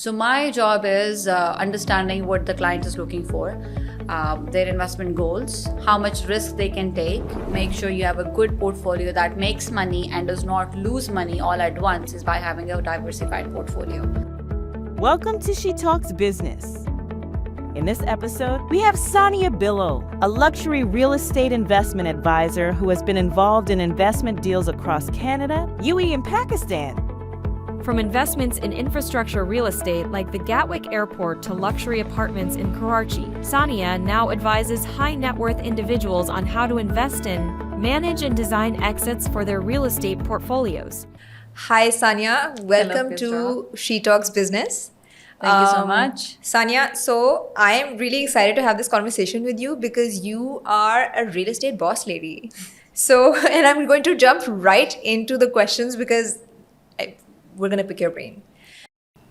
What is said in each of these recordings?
So my job is understanding what the client is looking for, their investment goals, how much risk they can take, make sure you have a good portfolio that makes money and does not lose money all at once is by having a diversified portfolio. Welcome to She Talks Business. In this episode, we have Saniya Bilal, a luxury real estate investment advisor who has been involved in investment deals across Canada, UAE, and Pakistan. From investments in infrastructure real estate like the Gatwick Airport to luxury apartments in Karachi, Saniya now advises high net worth individuals on how to invest in, manage, and design exits for their real estate portfolios. Hi, Saniya. Welcome to She Talks Business. Thank you so much. Saniya, so I am really excited to have this conversation with you because you are a real estate boss lady. So, and I'm going to jump right into the questions because we're going to pick your brain.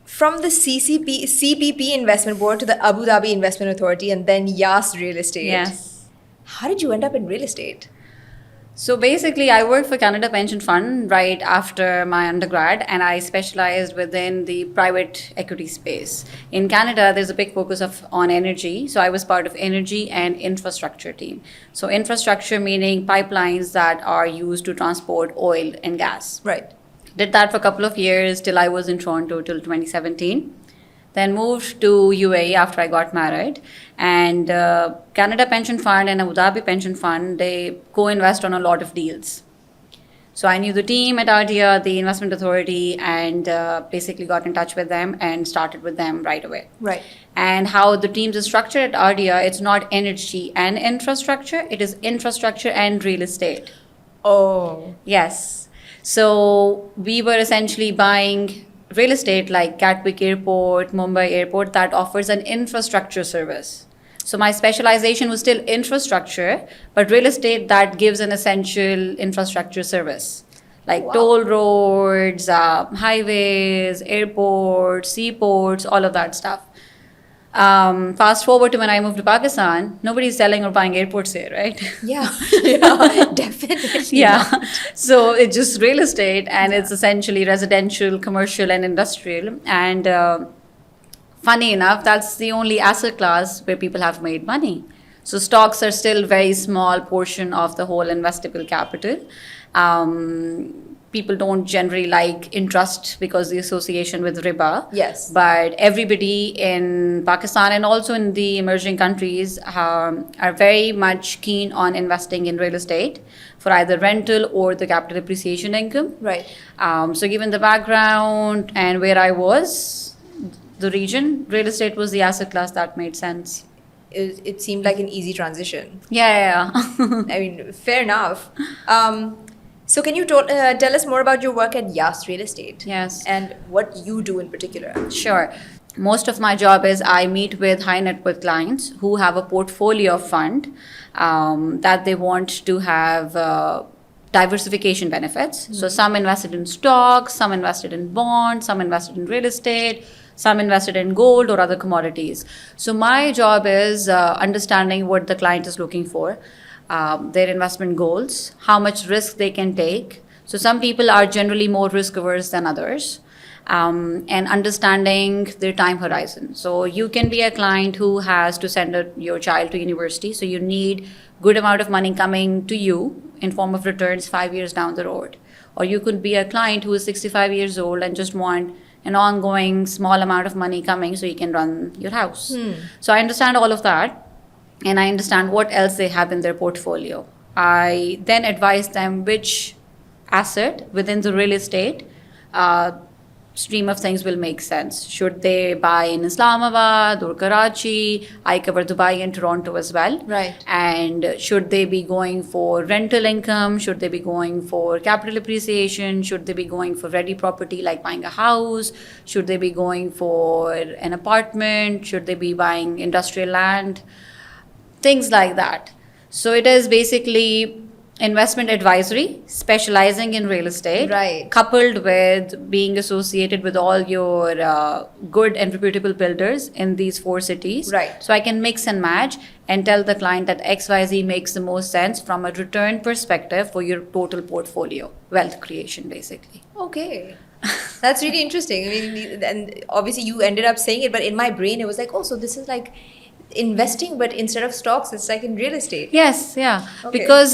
From the CPP Investment Board to the Abu Dhabi Investment Authority and then YAS Real Estate. Yes. How did you end up in real estate? So basically, I worked for Canada Pension Fund right after my undergrad, and I specialized within the private equity space. In Canada, there's a big focus on energy. So I was part of energy and infrastructure team. So infrastructure meaning pipelines that are used to transport oil and gas. Right. Did that for a couple of years till I was in Toronto till 2017. Then moved to UAE after I got married. And Canada Pension Fund and Abu Dhabi Pension Fund, they co-invest on a lot of deals. So I knew the team at ARDIA, the investment authority, and basically got in touch with them and started with them right away. Right. And how the teams are structured at ARDIA, it's not energy and infrastructure, it is infrastructure and real estate. Oh. Yes. So we were essentially buying real estate like Gatwick Airport, Mumbai Airport that offers an infrastructure service. So my specialization was still infrastructure, but real estate that gives an essential infrastructure service like toll roads, highways, airports, seaports, all of that stuff. Fast forward to when I moved to Pakistan, nobody's selling or buying airports here, right? Yeah, definitely. Yeah. So it's just real estate and it's essentially residential, commercial, and industrial. And funny enough, that's the only asset class where people have made money. So stocks are still very small portion of the whole investable capital. People don't generally like interest because the association with riba. Yes. But everybody in Pakistan and also in the emerging countries are very much keen on investing in real estate for either rental or the capital appreciation income. Right. So given the background and where I was, the region, real estate was the asset class that made sense. It seemed like an easy transition. Yeah. I mean, fair enough. So can you tell us more about your work at YAS Real Estate? Yes. And what you do in particular? Sure. Most of my job is I meet with high net worth clients who have a portfolio fund that they want to have diversification benefits. Mm-hmm. So some invested in stocks, some invested in bonds, some invested in real estate, some invested in gold or other commodities. So my job is understanding what the client is looking for, their investment goals, how much risk they can take. So some people are generally more risk averse than others, and understanding their time horizon. So you can be a client who has to send your child to university. So you need good amount of money coming to you in form of returns 5 years down the road. Or you could be a client who is 65 years old and just want an ongoing small amount of money coming so you can run your house. So I understand all of that. And I understand what else they have in their portfolio. I then advise them which asset within the real estate stream of things will make sense. Should they buy in Islamabad or Karachi? I cover Dubai and Toronto as well. Right. And should they be going for rental income? Should they be going for capital appreciation? Should they be going for ready property like buying a house? Should they be going for an apartment? Should they be buying industrial land? Things like that. So it is basically investment advisory, specializing in real estate, right, coupled with being associated with all your good and reputable builders in these 4 cities. Right. So I can mix and match and tell the client that XYZ makes the most sense from a return perspective for your total portfolio, wealth creation basically. Okay. That's really interesting. I mean, and obviously you ended up saying it, but in my brain it was like, oh, so this is like investing, but instead of stocks, it's like in real estate. Yes, yeah. Okay. Because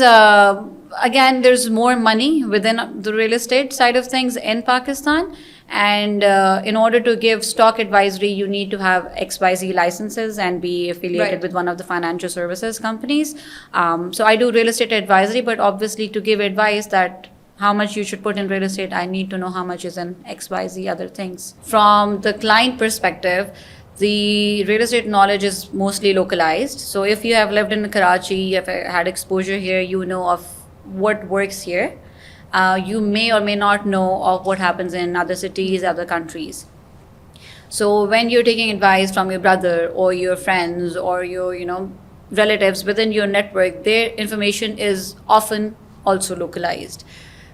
again, there's more money within the real estate side of things in Pakistan. And in order to give stock advisory, you need to have XYZ licenses and be affiliated Right. with one of the financial services companies. So I do real estate advisory, but obviously to give advice that how much you should put in real estate, I need to know how much is in XYZ other things. From the client perspective, the real estate knowledge is mostly localized. So if you have lived in Karachi, you have had exposure here, you know of what works here. You may or may not know of what happens in other cities, other countries. So when you're taking advice from your brother or your friends or your, relatives within your network, their information is often also localized.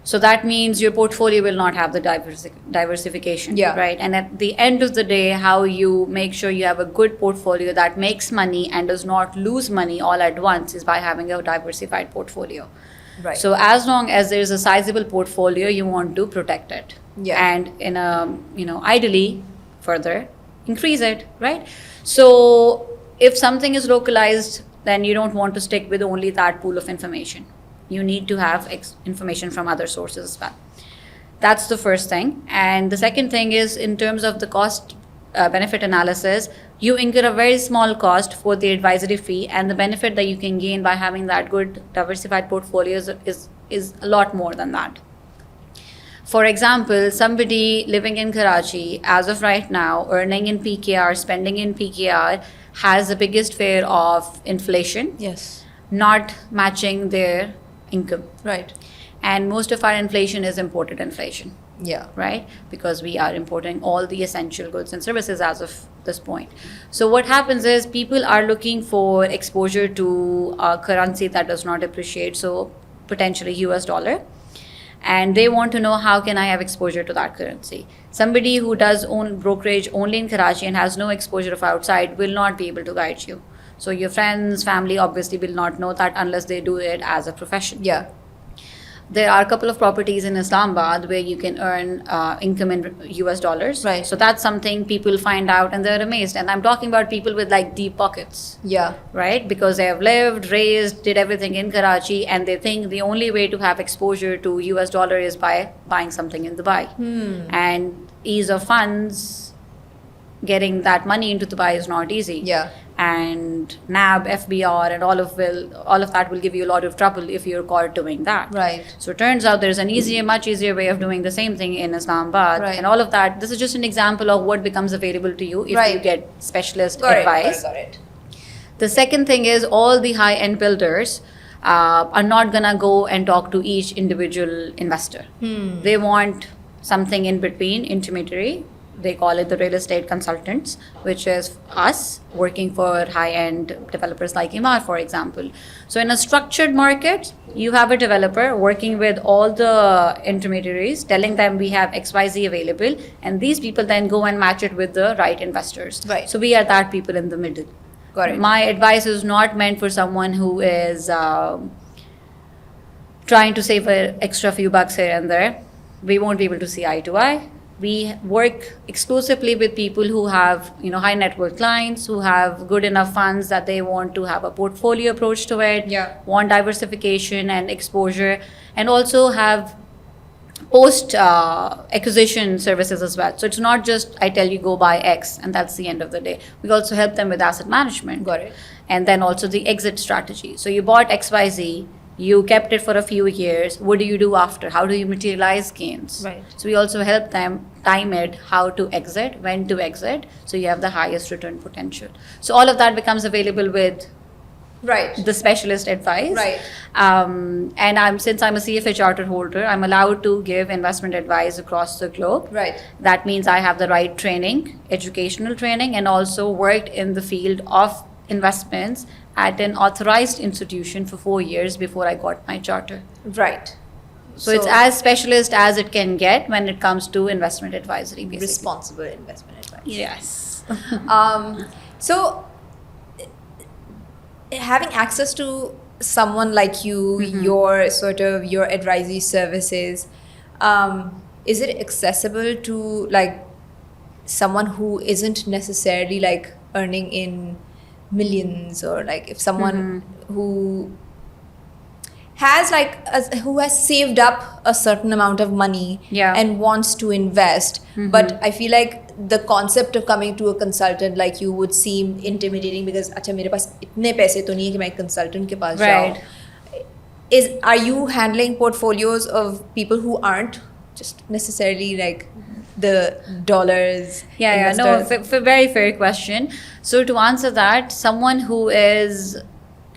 So that means your portfolio will not have the diversification, Yeah. right? And at the end of the day, how you make sure you have a good portfolio that makes money and does not lose money all at once is by having a diversified portfolio. Right. So as long as there's a sizable portfolio, you want to protect it. Yeah. And in a, ideally further increase it, right? So if something is localized, then you don't want to stick with only that pool of information. You need to have information from other sources as well. That's the first thing. And the second thing is in terms of the cost benefit analysis, you incur a very small cost for the advisory fee, and the benefit that you can gain by having that good diversified portfolio is a lot more than that. For example, somebody living in Karachi, as of right now, earning in PKR, spending in PKR, has the biggest fear of inflation, Yes. not matching their income. Right. And most of our inflation is imported inflation, Yeah. right? Because we are importing all the essential goods and services as of this point. So what happens is people are looking for exposure to a currency that does not appreciate, so potentially US dollar. And they want to know, how can I have exposure to that currency? Somebody who does own brokerage only in Karachi and has no exposure of outside will not be able to guide you. So your friends, family obviously will not know that unless they do it as a profession. Yeah. There are a couple of properties in Islamabad where you can earn income in US dollars. Right. So that's something people find out and they're amazed. And I'm talking about people with like deep pockets, Yeah. right? Because they have lived, raised, did everything in Karachi, and they think the only way to have exposure to US dollar is by buying something in Dubai. And ease of funds, getting that money into Dubai is not easy. Yeah. And NAB, FBR, and all of that will give you a lot of trouble if you're caught doing that. Right. So it turns out there's much easier way of doing the same thing in Islamabad. Right. And all of that. This is just an example of what becomes available to you if Right. you get specialist Got advice. Got it. The second thing is all the high-end builders are not gonna go and talk to each individual investor. They want something in between, intermediary. They call it the real estate consultants, which is us working for high-end developers like Imar, for example. So in a structured market, you have a developer working with all the intermediaries, telling them we have XYZ available, and these people then go and match it with the right investors. Right. So we are that people in the middle. Got it. My advice is not meant for someone who is trying to save an extra few bucks here and there. We won't be able to see eye to eye. We work exclusively with people who have, high net worth clients, who have good enough funds that they want to have a portfolio approach to it, Yeah. want diversification and exposure, and also have post acquisition services as well. So it's not just I tell you go buy X and that's the end of the day. We also help them with asset management. Got it. And then also the exit strategy. So you bought XYZ, you kept it for a few years. What do you do after? How do you materialize gains? Right. So we also help them time it, how to exit, when to exit, so you have the highest return potential. So all of that becomes available with Right. the specialist advice. Right. And since I'm a CFA charter holder, I'm allowed to give investment advice across the globe. Right. That means I have the right training, educational training, and also worked in the field of investments at an authorized institution for 4 years before I got my charter. Right. So it's as specialist as it can get when it comes to investment advisory, basically. responsible investment advice. Yes. So having access to someone like you, your advisory services, is it accessible to like someone who isn't necessarily like earning in millions, or like if someone who has like who has saved up a certain amount of money and wants to invest, but I feel like the concept of coming to a consultant like you would seem intimidating because अच्छा मेरे पास इतने पैसे तो नहीं है कि मैं consultant के पास जाऊँ. Are you handling portfolios of people who aren't just necessarily like the dollars? No, very fair question. So to answer that, someone who is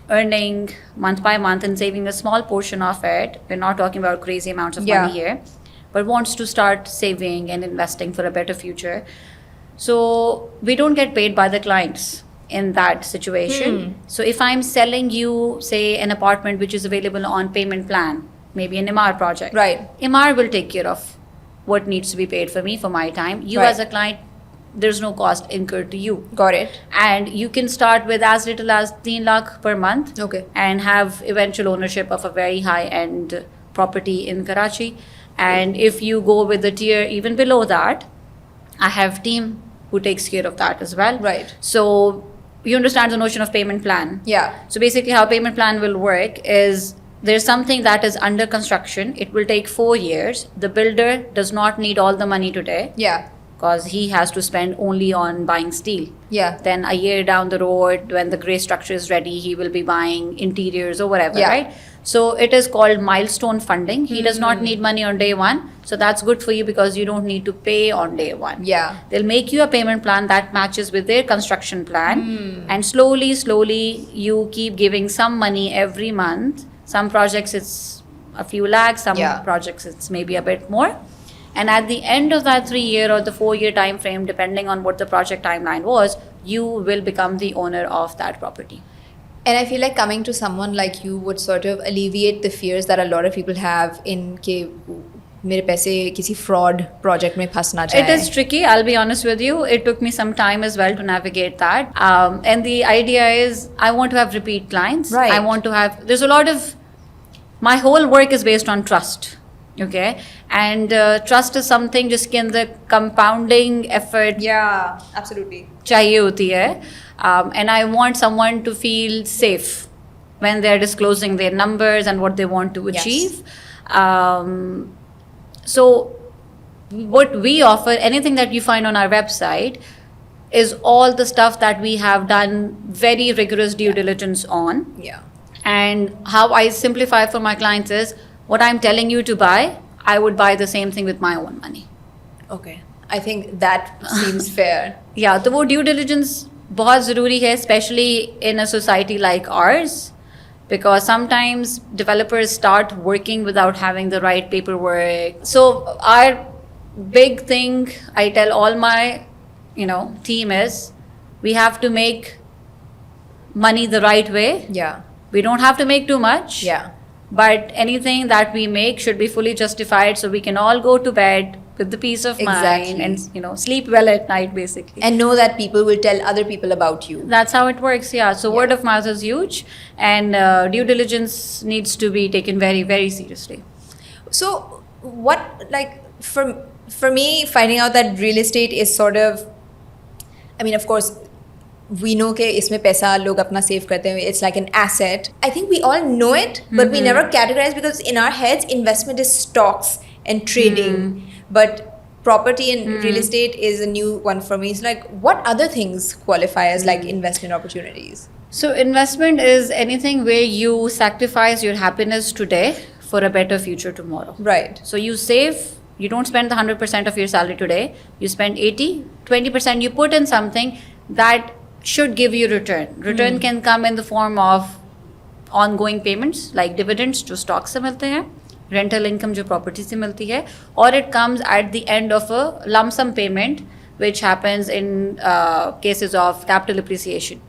earning month by month and saving a small portion of it, we're not talking about crazy amounts of money here, but wants to start saving and investing for a better future. So we don't get paid by the clients in that situation. So if I'm selling you, say, an apartment which is available on payment plan, maybe an MR project, right? MR will take care of what needs to be paid for me for my time. You as a client, there's no cost incurred to you. Got it. And you can start with as little as 3 lakh per month. Okay. And have eventual ownership of a very high-end property in Karachi. And if you go with the tier even below that, I have team who takes care of that as well. Right. So you understand the notion of payment plan. Yeah. So basically how payment plan will work is there's something that is under construction. It will take 4 years. The builder does not need all the money today. Yeah. Because he has to spend only on buying steel. Yeah. Then a year down the road, when the grey structure is ready, he will be buying interiors or whatever, right? So it is called milestone funding. He does not need money on day one. So that's good for you because you don't need to pay on day one. Yeah. They'll make you a payment plan that matches with their construction plan. And slowly, you keep giving some money every month. Some projects it's a few lakhs, some projects it's maybe a bit more. And at the end of that 3-year or the 4-year time frame, depending on what the project timeline was, you will become the owner of that property. And I feel like coming to someone like you would sort of alleviate the fears that a lot of people have in के मेरे पैसे किसी fraud project में फंस ना जाए. It is tricky, I'll be honest with you. It took me some time as well to navigate that. And the idea is I want to have repeat clients. Right. I want to have, there's a lot of, my whole work is based on trust. Okay, and trust is something जिसके अंदर compounding effort absolutely चाहिए होती है, and I want someone to feel safe when they're disclosing their numbers and what they want to achieve. So what we offer, anything that you find on our website, is all the stuff that we have done very rigorous due diligence on. And how I simplify for my clients is, what I'm telling you to buy, I would buy the same thing with my own money. Okay. I think that seems fair. Yeah, तो वो due diligence बहुत ज़रूरी है, especially in a society like ours, because sometimes developers start working without having the right paperwork. So our big thing I tell all my, team is, we have to make money the right way. Yeah. We don't have to make too much. Yeah. But anything that we make should be fully justified so we can all go to bed with the peace of mind and, sleep well at night, basically. And know that people will tell other people about you. That's how it works, yeah. So word of mouth is huge, and due diligence needs to be taken very, very seriously. So what, like, for me, finding out that real estate is sort of, I mean, of course, we know कि इसमें पैसा लोग अपना save करते हैं. It's like an asset. I think we all know it, but we never categorize, because in our heads, investment is stocks and trading. But property and real estate is a new one for me. It's like, what other things qualify as like investment opportunities? So investment is anything where you sacrifice your happiness today for a better future tomorrow. Right. So you save. You don't spend the 100% of your salary today. You spend 80, 20% you put in something that should give you return. Return can come in the form of ongoing payments like dividends जो stocks से मिलते हैं, rental income जो property से मिलती है, or it comes at the end of a lump sum payment which happens in cases of capital appreciation.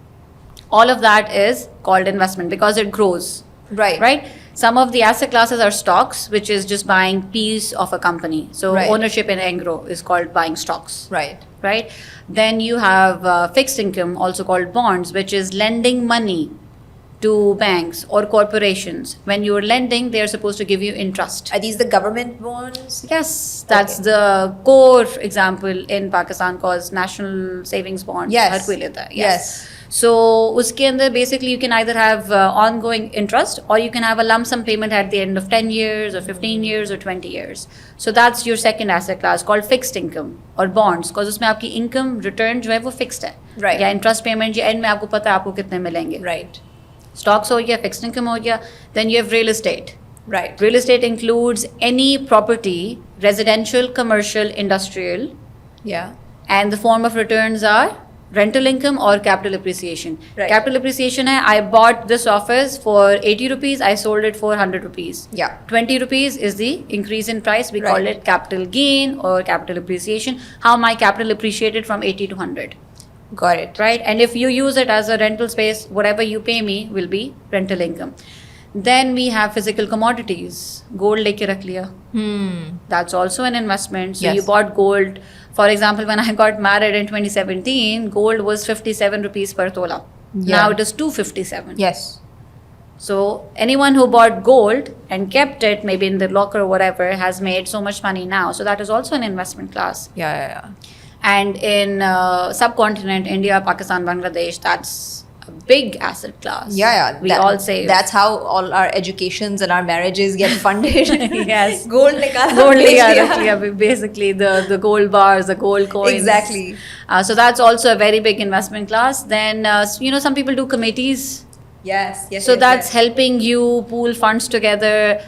All of that is called investment because it grows. Right? Some of the asset classes are stocks, which is just buying piece of a company. So ownership in Engro is called buying stocks. Right? Then you have fixed income, also called bonds, which is lending money to banks or corporations, when you're lending, they're supposed to give you interest. Are these the government bonds? Yes, that's Okay. the core example in Pakistan called National Savings Bond. Yes. हर कोई लेता है. Yes. So उसके अंदर basically you can either have ongoing interest or you can have a lump sum payment at the end of 10 years or 15 years or 20 years. So that's your second asset class called fixed income or bonds, because उसमें आपकी income return जो है वो fixed है. Right. या interest payment या end में आपको पता है आपको कितने मिलेंगे. Right. Stocks हो गया, fixed income हो गया. Then you have real estate. Right. Real estate includes any property, residential, commercial, industrial, Yeah. and the form of returns are rental income or capital appreciation. Right. Capital appreciation hai, I bought this office for 80 rupees, I sold it for 100 rupees. Yeah. 20 rupees is the increase in price. We call Right. it capital gain or capital appreciation. How my capital appreciated from 80 to 100. Got it. Right? And if you use it as a rental space, whatever you pay me will be rental income. Then we have physical commodities. Gold leke rakh liya. That's also an investment. So Yes. you bought gold. For example, when I got married in 2017, gold was 57 rupees per tola. Yeah. Now it is 257. Yes. So anyone who bought gold and kept it maybe in the locker or whatever has made so much money now. So that is also an investment class. Yeah. And in subcontinent, India, Pakistan, Bangladesh, that's a big asset class. Yeah. We all save. That's how all our educations and our marriages get funded. Yes. Gold nikala. Gold बेच liya, दिया. rakh liya, basically the gold bars, the gold coins. Exactly. So that's also a very big investment class. Then some people do committees. Yes. So that's helping you pool funds together.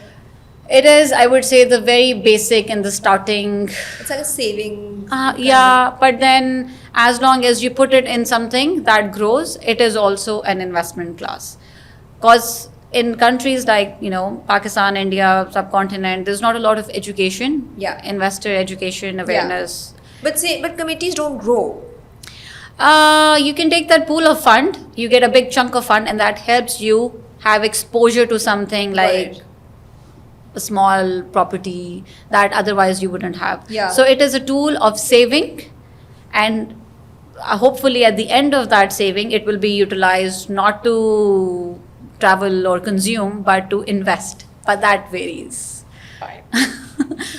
It is, I would say, the very basic and the starting. It's like a saving. Yeah, but then as long as you put it in something that grows, it is also an investment class. Because in countries like, Pakistan, India, subcontinent, there's not a lot of education. Yeah. Investor education, awareness. But committees don't grow. You can take that pool of fund, you get a big chunk of fund, and that helps you have exposure to something like Right. a small property that otherwise you wouldn't have. Yeah. So it is a tool of saving, and hopefully at the end of that saving, it will be utilized not to travel or consume, but to invest. But that varies.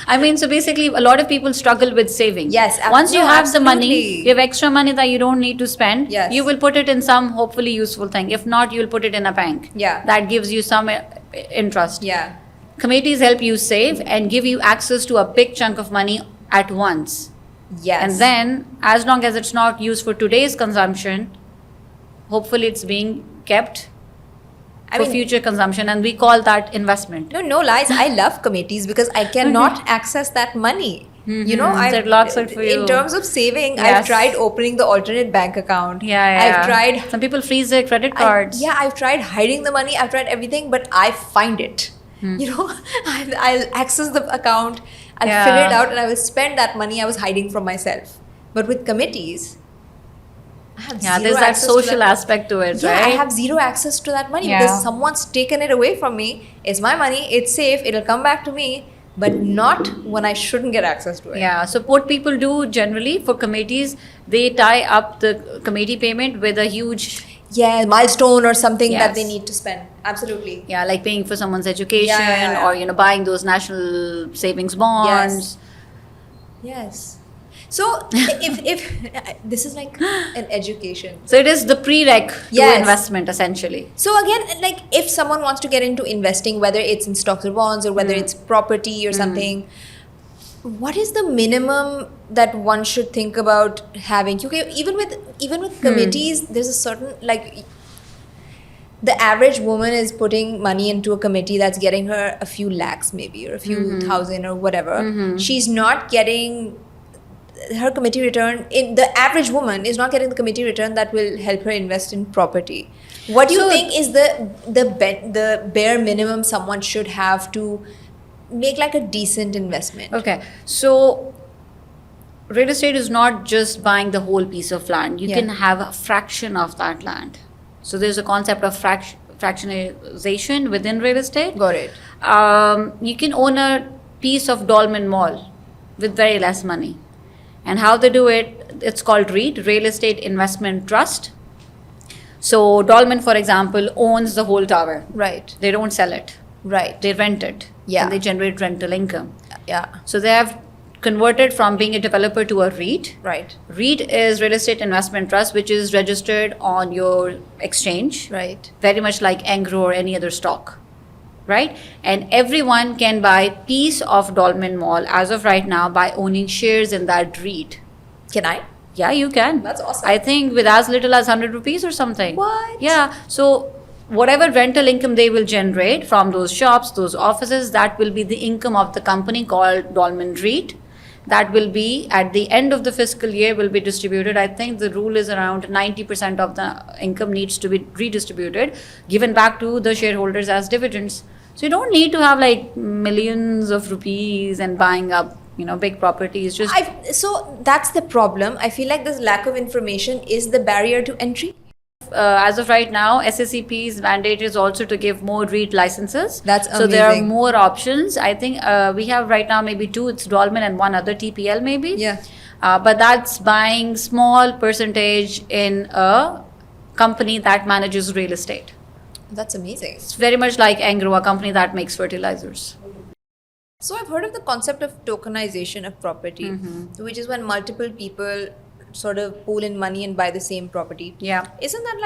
I mean, so basically, a lot of people struggle with saving. Yes, Once you no, have the money, absolutely. you have extra money that you don't need to spend. Yes. You will put it in some hopefully useful thing. If not, you'll put it in a bank. Yeah. That gives you some interest. Yeah. Committees help you save and give you access to a big chunk of money at once. Yes. And then, as long as it's not used for today's consumption, hopefully it's being kept for future consumption, and we call that investment. No lies. I love committees because I cannot access that money. So it locks it for you. In terms of saving, Yes. I've tried opening the alternate bank account. Yeah. I've tried. Some people freeze their credit cards. I've tried hiding the money. I've tried everything, but I find it. I'll access the account, I'll Yeah. fill it out, and I will spend that money I was hiding from myself. But with committees, I have Yeah, zero there's that access to social aspect to it, Yeah, right? I have zero access to that money Yeah. because someone's taken it away from me. It's my money. It's safe. It'll come back to me, but not when I shouldn't get access to it. Yeah, so what people do generally for committees, they tie up the committee payment with a huge, Yeah, milestone or something that Yes. they need to spend. Absolutely. like paying for someone's education Yeah. or, buying those national savings bonds. Yes. So if this is like an education. So it is the prereq to Yes. investment essentially. So again, like if someone wants to get into investing, whether it's in stocks or bonds or whether it's property or something, what is the minimum that one should think about having? Okay, even with committees, there's a certain like the average woman is putting money into a committee that's getting her a few lakhs maybe or a few thousand or whatever. She's not getting her committee return. The average woman is not getting the committee return that will help her invest in property. What do you think is the bare minimum someone should have to make like a decent investment? Okay, so real estate is not just buying the whole piece of land. You Yeah. can have a fraction of that land. So there's a concept of fractionalization within real estate. Got it. You can own a piece of Dolmen Mall with very less money. And how they do it, it's called REIT, Real Estate Investment Trust. So Dolmen, for example, owns the whole tower. Right. They don't sell it. Right. They rent it. Yeah. And they generate rental income. Yeah. So they have converted from being a developer to a REIT. Right. REIT is Real Estate Investment Trust, which is registered on your exchange. Right. Very much like Engro or any other stock. Right? And everyone can buy piece of Dolmen Mall as of right now by owning shares in that REIT. Can I? Yeah, you can. That's awesome. I think with as little as 100 rupees or something. What? Yeah. So whatever rental income they will generate from those shops, those offices, that will be the income of the company called Dolmen REIT. That will be at the end of the fiscal year will be distributed. I think the rule is around 90% of the income needs to be redistributed, given back to the shareholders as dividends. So you don't need to have like millions of rupees and buying up, big properties. Just So that's the problem. I feel like this lack of information is the barrier to entry. as of right now, SSCP's mandate is also to give more REIT licenses. That's So there are amazing. more options. I think we have right now maybe 2. It's Dolmen and one other TPL maybe. Yeah. But that's buying small percentage in a company that manages real estate. That's amazing. It's very much like Engro, a company that makes fertilizers. So I've heard of the concept of tokenization of property, which is when multiple people sort of pool in money and buy the same property. Yeah. Isn't that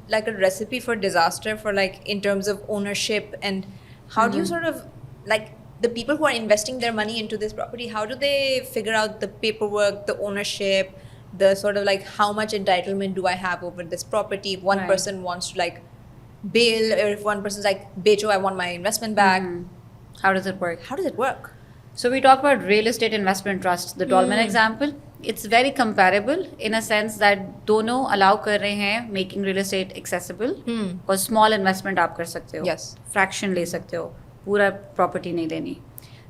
like a recipe for disaster for like in terms of ownership, and how do you sort of like the people who are investing their money into this property, how do they figure out the paperwork, the ownership, the sort of like how much entitlement do I have over this property? If one Right. person wants to like bail, or if one person's like, Becho, I want my investment back. How does it work? How does it work? So we talk about real estate investment trust, the Dolmen example. It's very comparable in a sense that दोनों allow कर रहे हैं making real estate accessible. और small investment आप कर सकते हो. Yes. Fraction ले सकते हो. पूरा property नहीं लेनी.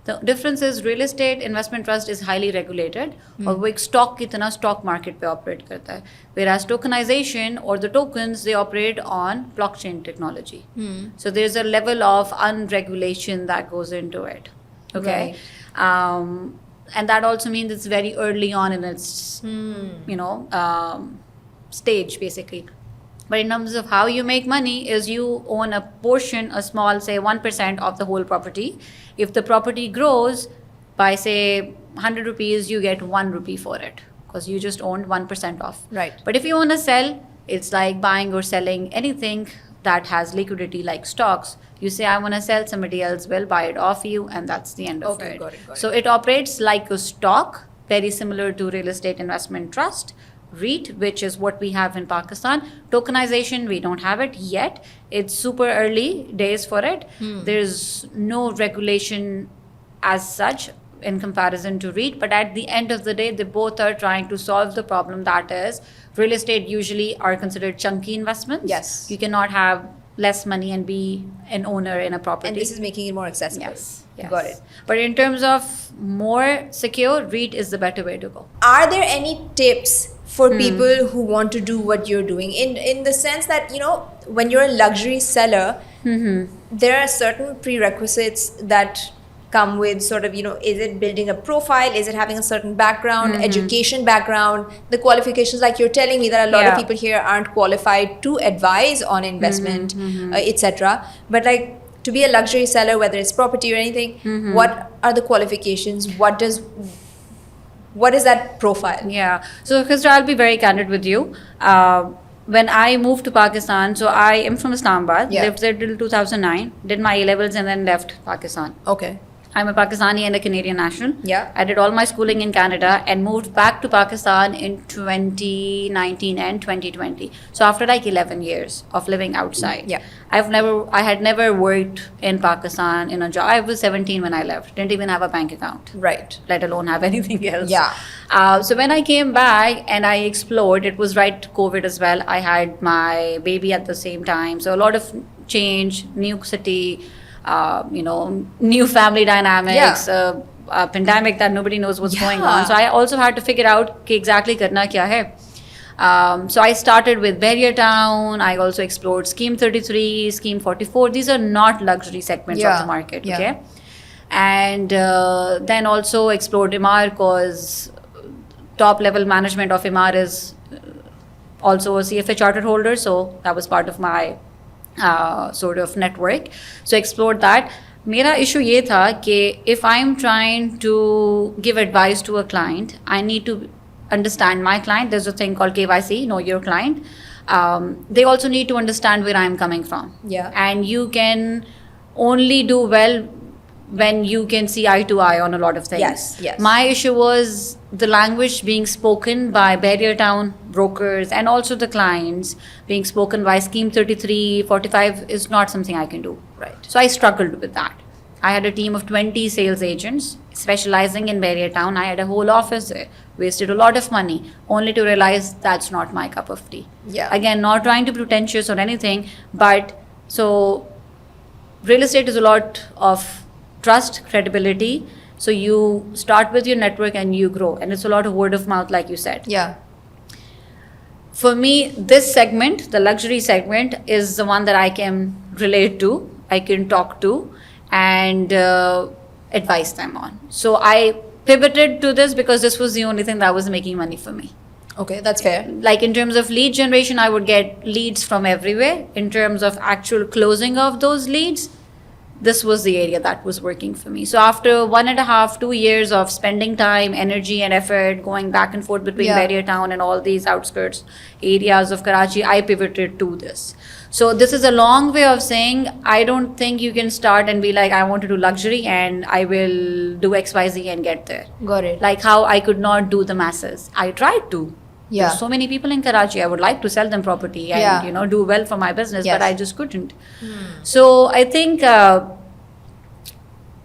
The difference is real estate investment trust is highly regulated और वो एक stock की तरह stock market पे operate करता है. Whereas tokenization or the tokens, they operate on blockchain technology. So there's a level of unregulation that goes into it. Okay. And that also means it's very early on in its, stage basically. But in terms of how you make money is you own a portion, a small, say 1% of the whole property. If the property grows by say 100 rupees, you get 1 rupee for it because you just owned 1% off. Right. But if you want to sell, it's like buying or selling anything that has liquidity like stocks. You say, I want to sell, somebody else will buy it off you, and that's the end of Okay, it. got it. So it operates like a stock, very similar to real estate investment trust. REIT, which is what we have in Pakistan. Tokenization, we don't have it yet. It's super early days for it. There's no regulation as such in comparison to REIT, but at the end of the day, they both are trying to solve the problem that is real estate usually are considered chunky investments. Yes. You cannot have less money and be an owner in a property. And this is making it more accessible. Yes. Got it. But in terms of more secure, REIT is the better way to go. Are there any tips for people who want to do what you're doing in the sense that, when you're a luxury seller, there are certain prerequisites that come with sort of, is it building a profile? Is it having a certain background, education background, the qualifications? Like you're telling me that a lot of Yeah. people here aren't qualified to advise on investment, etc. But like to be a luxury seller, whether it's property or anything, what are the qualifications? What is that profile? Yeah. So, Khizra, I'll be very candid with you. When I moved to Pakistan, so I am from Islamabad, Yeah. lived there till 2009, did my A-levels and then left Pakistan. Okay. I'm a Pakistani and a Canadian national. Yeah. I did all my schooling in Canada and moved back to Pakistan in 2019 and 2020. So after like 11 years of living outside. Yeah. I had never worked in Pakistan in a job. I was 17 when I left. Didn't even have a bank account. Right. Let alone have anything else. Yeah. So when I came back and I explored, it was right COVID as well. I had my baby at the same time. So a lot of change, new city, new family dynamics, a pandemic that nobody knows what's going on. So I also had to figure out कि exactly करना क्या है. So I started with Barrier Town. I also explored Scheme 33, Scheme 44. These are not luxury segments of the market. Yeah. Okay. And then also explored Emaar because top level management of Emaar is also a CFA chartered holder, so that was part of my sort of network. So explored that. मेरा issue ये था कि if I'm trying to give advice to a client, I need to understand my client. There's a thing called KYC, know your client. They also need to understand where I'm coming from. Yeah. And you can only do well when you can see eye to eye on a lot of things. Yes. My issue was the language being spoken by barrier town brokers and also the clients being spoken by Scheme 33, 45 is not something I can do. Right. So I struggled with that. I had a team of 20 sales agents specializing in barrier town. I had a whole office there, wasted a lot of money, only to realize that's not my cup of tea. Yeah. Again, not trying to be pretentious or anything, but so real estate is a lot of trust, credibility. So you start with your network and you grow. And it's a lot of word of mouth, like you said. Yeah. For me, this segment, the luxury segment, is the one that I can relate to, I can talk to, and advise them on. So I pivoted to this because this was the only thing that was making money for me. Okay, that's fair. Like in terms of lead generation, I would get leads from everywhere. In terms of actual closing of those leads, this was the area that was working for me. So after 1.5, 2 years of spending time, energy and effort, going back and forth between Barrier Town and all these outskirts areas of Karachi, I pivoted to this. So this is a long way of saying, I don't think you can start and be like, I want to do luxury and I will do XYZ and get there. Got it. Like how I could not do the masses. I tried to. Yeah. There's so many people in Karachi. I would like to sell them property and do well for my business, but I just couldn't. So I think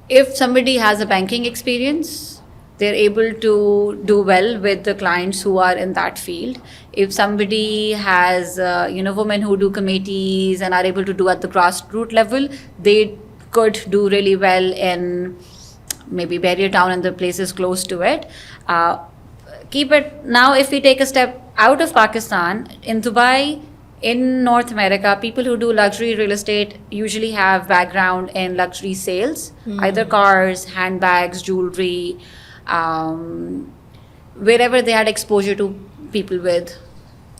if somebody has a banking experience, they're able to do well with the clients who are in that field. If somebody has women who do committees and are able to do at the grassroots level, they could do really well in maybe Barrier Town and the places close to it. Keep it now. If we take a step out of Pakistan, in Dubai, in North America, people who do luxury real estate usually have background in luxury sales, either cars, handbags, jewelry, wherever they had exposure to people with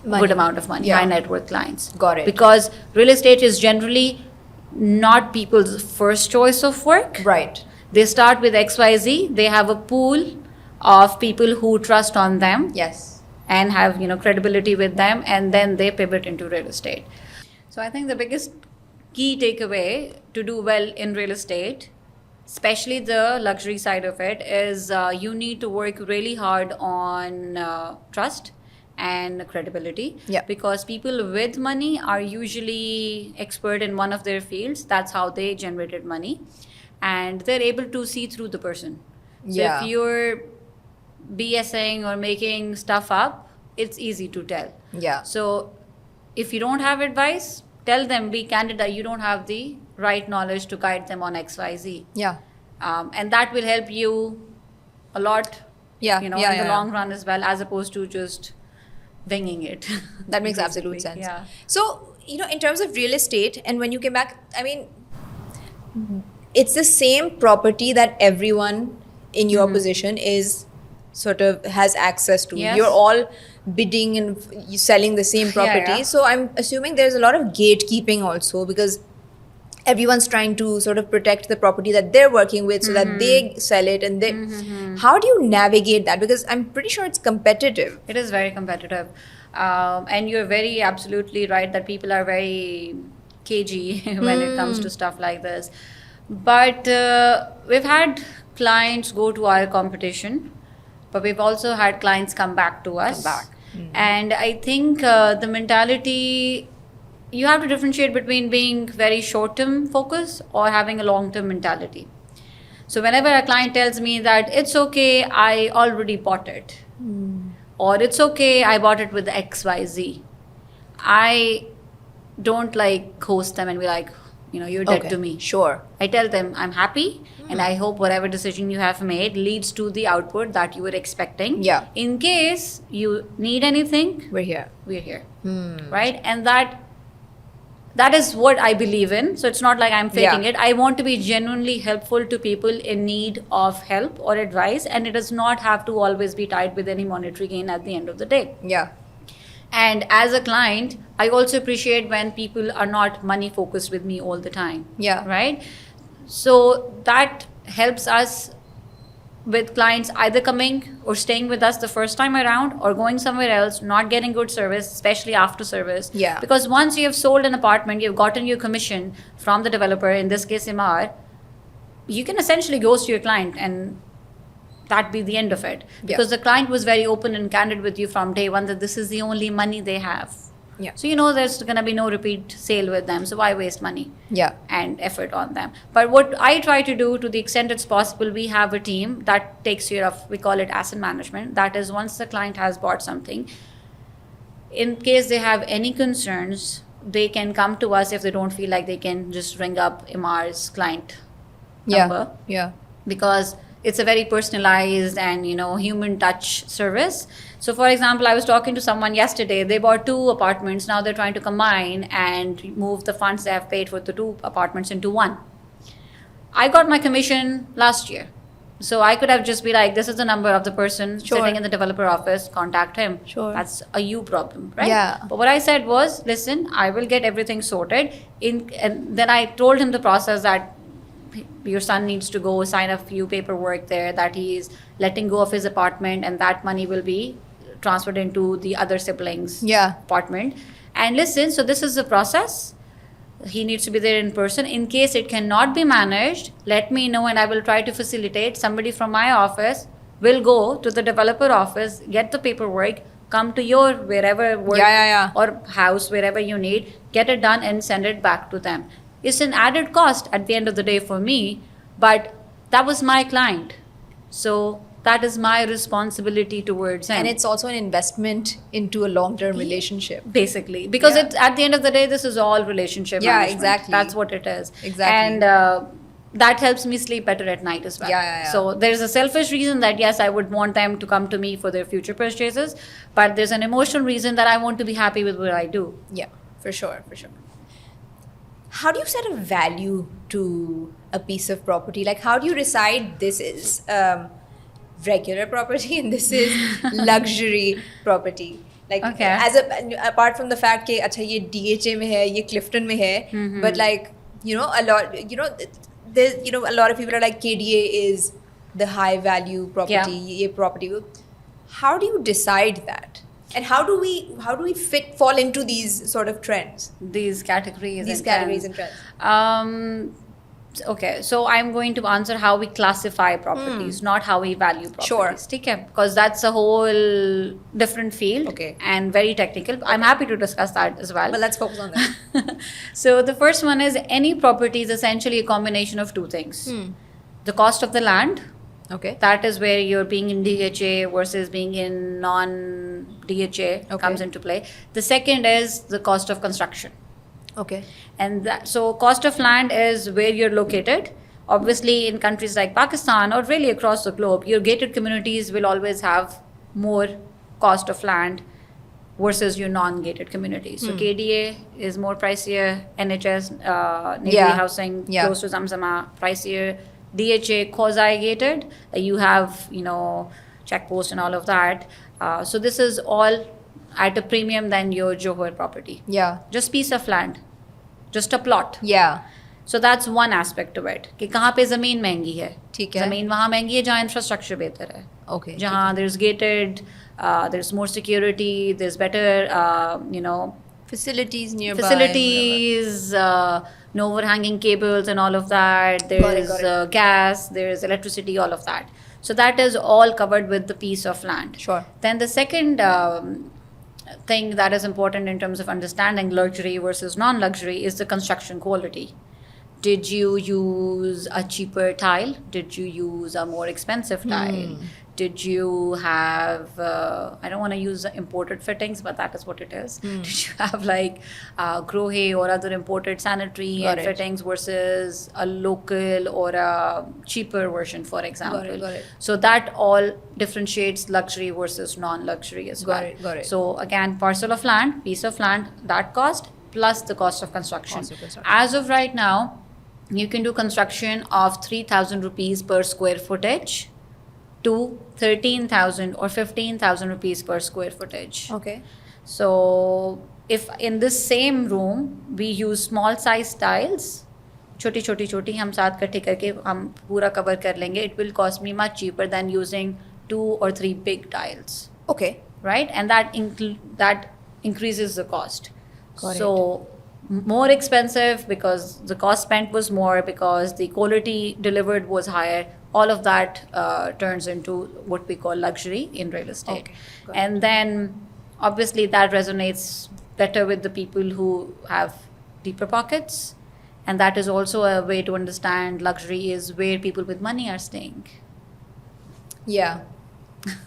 good amount of money, high net worth clients. Got it. Because real estate is generally not people's first choice of work. Right. They start with XYZ. They have a pool of people who trust on them. Yes. And have credibility with them, and then they pivot into real estate. So I think the biggest key takeaway to do well in real estate, especially the luxury side of it, is you need to work really hard on trust and credibility. Yeah. Because people with money are usually expert in one of their fields. That's how they generated money, and they're able to see through the person. So if you're BSing or making stuff up, it's easy to tell. Yeah. So if you don't have advice, tell them, be candid that you don't have the right knowledge to guide them on XYZ. Yeah. And that will help you a lot, in the long run as well, as opposed to just winging it. That makes absolute sense. Yeah. So, in terms of real estate, and when you came back, I mean, it's the same property that everyone in your position is sort of has access to. Yes. You're all bidding and selling the same property. Yeah. So I'm assuming there's a lot of gatekeeping also, because everyone's trying to sort of protect the property that they're working with so that they sell it. And they, how do you navigate that? Because I'm pretty sure it's competitive. It is very competitive. And you're very absolutely right that people are very cagey when it comes to stuff like this. But we've had clients go to our competition, but we've also had clients come back to us. And I think the mentality, you have to differentiate between being very short-term focused or having a long-term mentality. So whenever a client tells me that it's okay, I already bought it, or it's okay, I bought it with XYZ, I don't like host them and be like, you're dead to me. Sure. I tell them I'm happy and I hope whatever decision you have made leads to the output that you were expecting. Yeah. In case you need anything, We're here. we're here. Right? And that is what I believe in. So it's not like I'm faking it. I want to be genuinely helpful to people in need of help or advice, and it does not have to always be tied with any monetary gain at the end of the day. Yeah. And as a client, I also appreciate when people are not money focused with me all the time. Yeah. Right? So that helps us with clients either coming or staying with us the first time around or going somewhere else, not getting good service, especially after service. Yeah. Because once you have sold an apartment, you've gotten your commission from the developer, in this case Imar, you can essentially ghost your client and that be the end of it. Because the client was very open and candid with you from day one that this is the only money they have. Yeah. So you know there's going to be no repeat sale with them. So why waste money? Yeah. And effort on them? But what I try to do, to the extent it's possible, we have a team that takes care of, we call it asset management. That is, once the client has bought something, in case they have any concerns, they can come to us. If they don't feel like they can just ring up Imar's client number. Yeah. Because it's a very personalized and human touch service. So for example, I was talking to someone yesterday. They bought 2 apartments. Now they're trying to combine and move the funds they have paid for the 2 apartments into one. I got my commission last year, so I could have just be like, this is the number of the person sitting in the developer office, contact him. Sure. That's a you problem, right? Yeah. But what I said was, listen, I will get everything sorted and then I told him the process that your son needs to go sign a few paperwork there that he is letting go of his apartment and that money will be transferred into the other siblings' apartment. And listen, so this is the process. He needs to be there in person. In case it cannot be managed, let me know and I will try to facilitate. Somebody from my office will go to the developer office, get the paperwork, come to your wherever work or house, wherever you need, get it done and send it back to them. It's an added cost at the end of the day for me, but that was my client. So that is my responsibility towards him. And it's also an investment into a long-term relationship. Basically, because it's at the end of the day, this is all relationship management. Exactly. That's what it is. Exactly. And that helps me sleep better at night as well. So there's a selfish reason that yes, I would want them to come to me for their future purchases, but there's an emotional reason that I want to be happy with what I do. Yeah, for sure. How do you set a value to a piece of property? Like, how do you decide this is regular property and this is luxury property? Like, apart from the fact that अच्छा ये DHA में है, ये Clifton में है, but like a lot, there's a lot of people are like KDA is the high value property, ये property. How do you decide that? And how do we fall into these sort of trends? These categories and trends. Okay, so I'm going to answer how we classify properties, not how we value properties. Sure. Okay, because that's a whole different field and very technical. I'm happy to discuss that as well. But let's focus on that. So the first one is, any property is essentially a combination of 2 things. The cost of the land. Okay. That is where you're being in DHA versus being in non-DHA comes into play. The second is the cost of construction. Okay. And so cost of land is where you're located. Obviously, in countries like Pakistan or really across the globe, your gated communities will always have more cost of land versus your non-gated communities. So KDA is more pricier, NHS, Navy housing, close to Zamzama, pricier. DHA quasi-gated, you have, checkpost and all of that. So this is all at a premium than your Johor property. Yeah. Just piece of land, just a plot. Yeah. So that's one aspect to it. कि कहाँ पे ज़मीन महंगी है? ठीक है. ज़मीन वहाँ महंगी है जहाँ infrastructure बेहतर है. Okay. जहाँ there's gated, there's more security, there's better, facilities nearby. Facilities, no overhanging cables and all of that. There's gas, there's electricity, all of that. So that is all covered with the piece of land. Sure. Then the second thing that is important in terms of understanding luxury versus non-luxury is the construction quality. Did you use a cheaper tile? Did you use a more expensive tile? Did you have, I don't want to use imported fittings, but that is what it is. Did you have like Grohe or other imported sanitary fittings versus a local or a cheaper version, for example? Got it. So that all differentiates luxury versus non-luxury as well. Got it. So again, parcel of land, piece of land, that cost plus the cost of construction. As of right now, you can do construction of 3,000 rupees per square footage to 13,000 or 15,000 rupees per square footage. Okay. So if in this same room we use small size tiles, छोटी छोटी छोटी हम साथ इकट्ठे करके हम पूरा cover कर लेंगे, it will cost me much cheaper than using 2 or 3 big tiles. Okay. Right? And that increases the cost. Got so more expensive because the cost spent was more, because the quality delivered was higher. All of that turns into what we call luxury in real estate. Okay. And then obviously that resonates better with the people who have deeper pockets. And that is also a way to understand luxury is where people with money are staying. Yeah.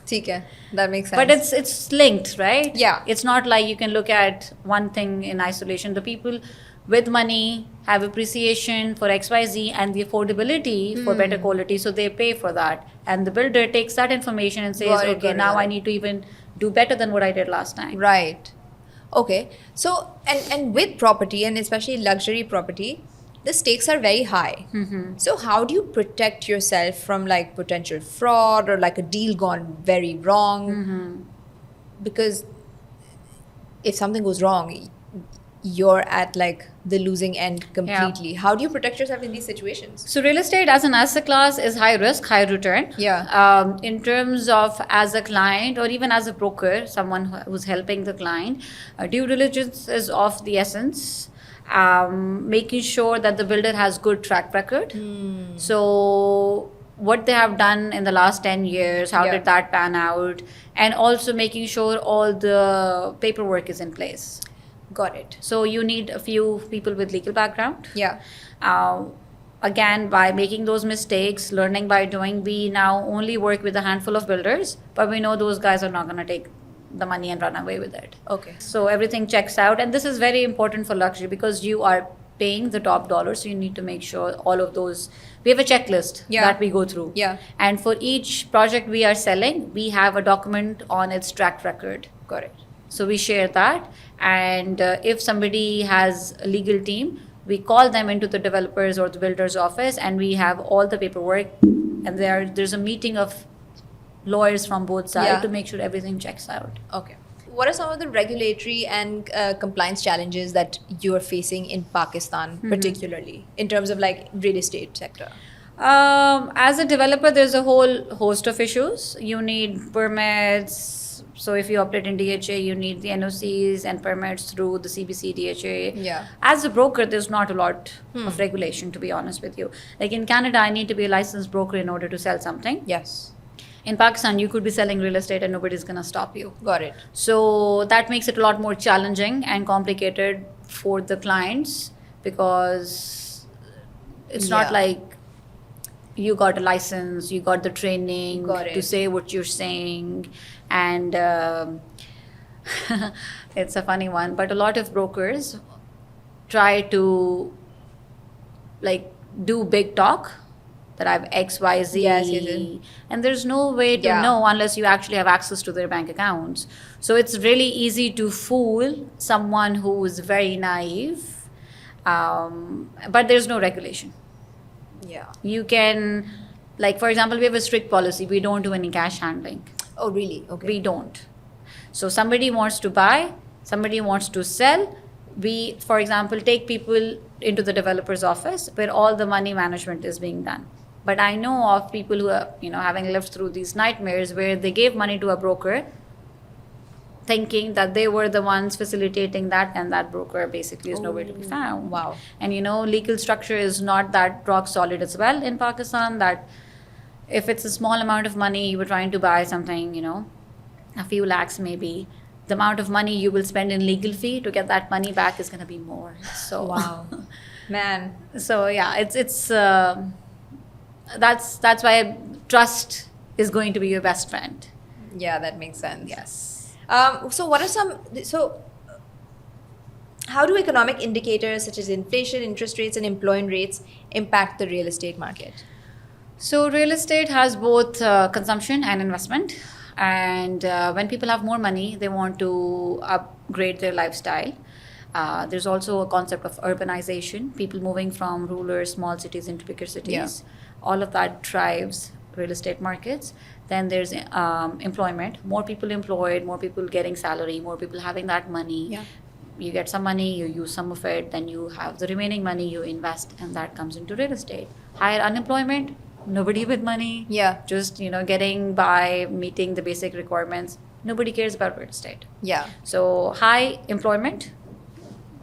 ठीक है. That makes sense. But it's linked, right? Yeah. It's not like you can look at one thing in isolation. The people with money have appreciation for XYZ and the affordability for better quality, so they pay for that. And the builder takes that information and says, Got it, okay, got it, now got I it. need to even do better than what I did last time. Right. Okay. So, and with property, and especially luxury property, the stakes are very high. So how do you protect yourself from like potential fraud or like a deal gone very wrong? Because if something goes wrong, you're at like the losing end completely. How do you protect yourself in these situations? So real estate as an asset class is high risk, high return. Yeah. In terms of as a client or even as a broker, someone who's helping the client, due diligence is of the essence. Making sure that the builder has good track record. So what they have done in the last 10 years, how Yeah. did that pan out? And also making sure all the paperwork is in place. Got it. So you need a few people with legal background. Yeah. Again, by making those mistakes, learning by doing, we now only work with a handful of builders, but we know those guys are not going to take the money and run away with it. Okay. So everything checks out, and this is very important for luxury because you are paying the top dollar, so you need to make sure all of those. We have a checklist Yeah. that we go through. Yeah. And for each project we are selling, we have a document on its track record. Got it. So we share that, and if somebody has a legal team, we call them into the developers or the builder's office, and we have all the paperwork, and there's a meeting of lawyers from both sides Yeah. to make sure everything checks out. Okay. What are some of the regulatory and compliance challenges that you are facing in Pakistan, particularly in terms of like real estate sector? As a developer, there's a whole host of issues. You need permits. So if you operate in DHA, you need the NOCs and permits through the CBC DHA. Yeah. As a broker, there's not a lot of regulation, to be honest with you. Like in Canada, I need to be a licensed broker in order to sell something. Yes. In Pakistan, you could be selling real estate and nobody's going to stop you. Got it. So that makes it a lot more challenging and complicated for the clients, because it's not Yeah. like you got a license, you got the training Got it. to say what you're saying. And it's a funny one, but a lot of brokers try to like do big talk that I have X, Y, Z. Yes, yes. And there's no way to Yeah. know unless you actually have access to their bank accounts. So it's really easy to fool someone who is very naive. But there's no regulation. Yeah. You can, like, for example, we have a strict policy. We don't do any cash handling. Oh, really? Okay. We don't. So somebody wants to buy, somebody wants to sell. We, for example, take people into the developer's office where all the money management is being done. But I know of people who are, having lived through these nightmares where they gave money to a broker thinking that they were the ones facilitating that, and that broker basically is nowhere to be found. Wow. And legal structure is not that rock solid as well in Pakistan, that if it's a small amount of money you were trying to buy something, a few lakhs maybe, the amount of money you will spend in legal fee to get that money back is going to be more. So Wow. Man. so yeah, it's that's why trust is going to be your best friend. Yeah, that makes sense. Yes. So what are how do economic indicators such as inflation, interest rates, and employment rates impact the real estate market? So real estate has both consumption and investment. And when people have more money, they want to upgrade their lifestyle. There's also a concept of urbanization, people moving from rural, small cities into bigger cities. Yeah. All of that drives real estate markets. Then there's employment, more people employed, more people getting salary, more people having that money. Yeah. You get some money, you use some of it, then you have the remaining money, you invest, and that comes into real estate. Higher unemployment, nobody with money, Yeah. just getting by, meeting the basic requirements. Nobody cares about real estate. Yeah. So high employment,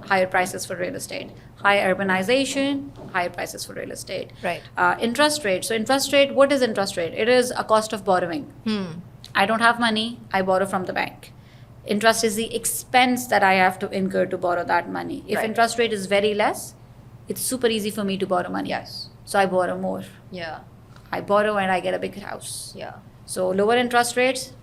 higher prices for real estate. High urbanization, higher prices for real estate. Right. Interest rate. So interest rate, what is interest rate? It is a cost of borrowing. I don't have money, I borrow from the bank. Interest is the expense that I have to incur to borrow that money. If Right. interest rate is very less, it's super easy for me to borrow money. Yes. So I borrow more. Yeah. I borrow and I get a big house. Yeah. So lower interest rates,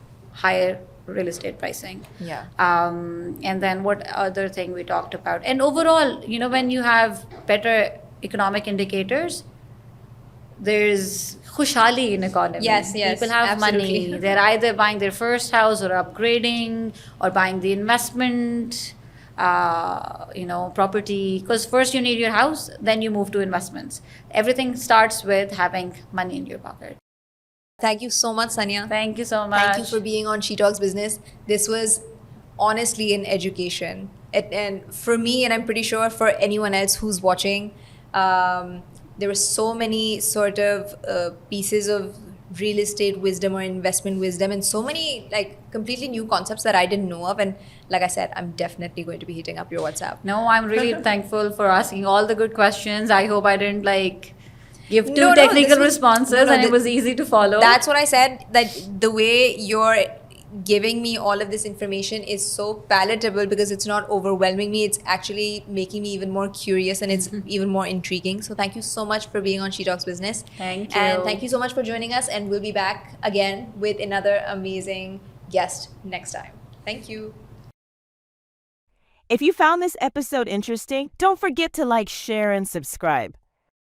higher real estate pricing. Yeah. And then what other thing we talked about? And overall, when you have better economic indicators, there's khushhali in economy. Yes, yes, People have absolutely. money. They're either buying their first house or upgrading or buying the investment, property. Because first you need your house, then you move to investments. Everything starts with having money in your pocket. Thank you so much, Saniya. Thank you so much. Thank you for being on She Talks Business. This was honestly an education. And for me, and I'm pretty sure for anyone else who's watching, there were so many sort of pieces of real estate wisdom or investment wisdom and so many completely new concepts that I didn't know of. And like I said, I'm definitely going to be hitting up your WhatsApp. No, I'm really thankful for asking all the good questions. I hope I didn't give too No, technical this was- responses no, and it was easy to follow. That's what I said, that the way you're giving me all of this information is so palatable because it's not overwhelming me. It's actually making me even more curious and it's even more intriguing. So thank you so much for being on She Talks Business. Thank you. And thank you so much for joining us. And we'll be back again with another amazing guest next time. Thank you. If you found this episode interesting, don't forget to like, share, and subscribe.